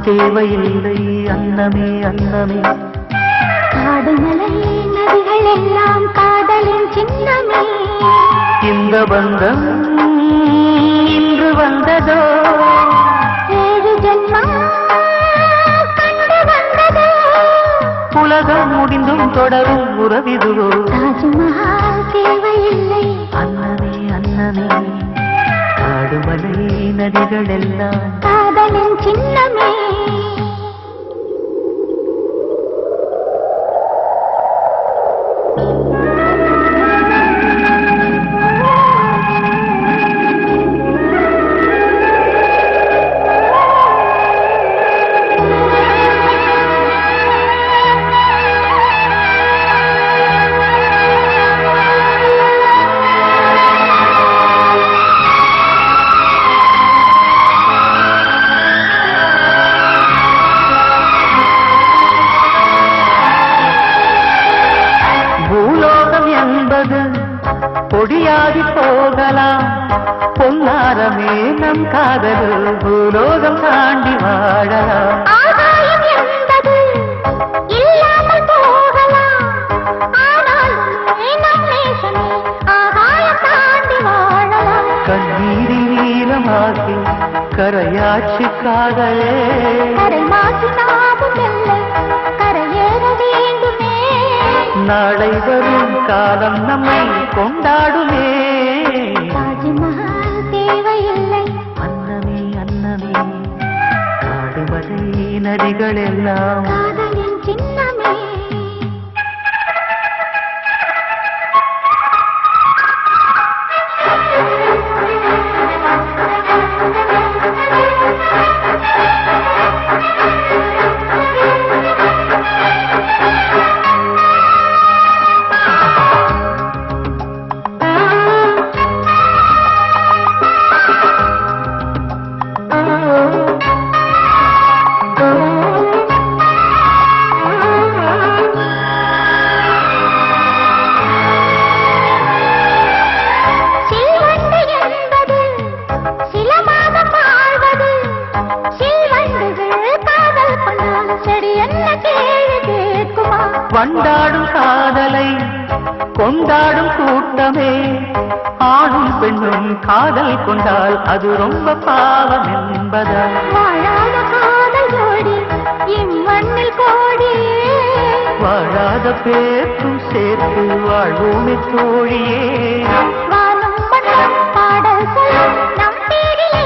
தேவையில்லை அன்னமே அன்னமே. காடுமலை நதிகள் எல்லாம் காதலின் சின்னமே. இந்த பந்தம் இன்று வந்ததோ, 7 ஜென்மம் கண்டு வந்ததோ. உலகம் முடிந்தும் தொடரும் உறவிதுவோ. தாஜ்மஹால் தேவையில்லை அன்னமே அன்னமே. காடுமலை நதிகள் எல்லாம் காதலின் சின்னமே. பொடியாகி போகலாம் பொன்னாரமே நம் காதல். பூலோகம் தாண்டி வாழலாம். ஆகாயம் என்பது இல்லாமல் போகலாம். ஆனாலுமே நம் நேசமே ஆகாயம் தாண்டி வாழலாம். கண்ணீரில் நீளமாகி கரையாட்சி காதலே. கரை மாற்றி நாமும் இல்லை கரையேற வேண்டுமே. நாளை வரும் காலம் நம்மை கொண்டாடுமே. தாஜ்மஹால் தேவையில்லை அன்னமே அன்னமே. காடுமலை நதிகள் எல்லாம் காதலின் சின்னமே. வண்டாடும் காதலை கொண்டாடும் கூட்டமே. ஆணும் பெண்ணும் காதல் கொண்டால் அது ரொம்ப பாவம் என்பதால் வாழாத காதல் ஜோடி இம்மண்ணில் கோடி. வாழாத பேர்க்கும் சேர்த்து வாழ்வோமே தோழியே. வானம் மண்ணும் பாடல் சொல்லும் நம் பேரிலே.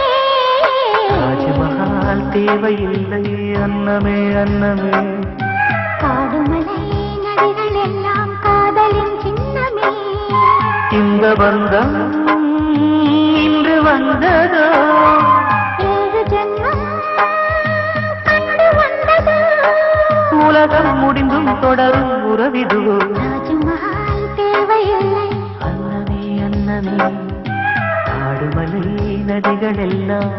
தாஜ்மஹால் தேவையில்லை அன்னமே அன்னமே. காடுமலை நதிகள் எல்லாம் காதலின் சின்னமே. இந்த பந்தம் இன்று வந்ததோ, 7 ஜென்மம் கண்டு வந்ததோ. உலகம் முடிந்தும் தொடரும் உறவிதுவோ. தாஜ்மஹால் தேவையில்லை அன்னமே அன்னமே. காடுமலை நதிகள் எல்லாம்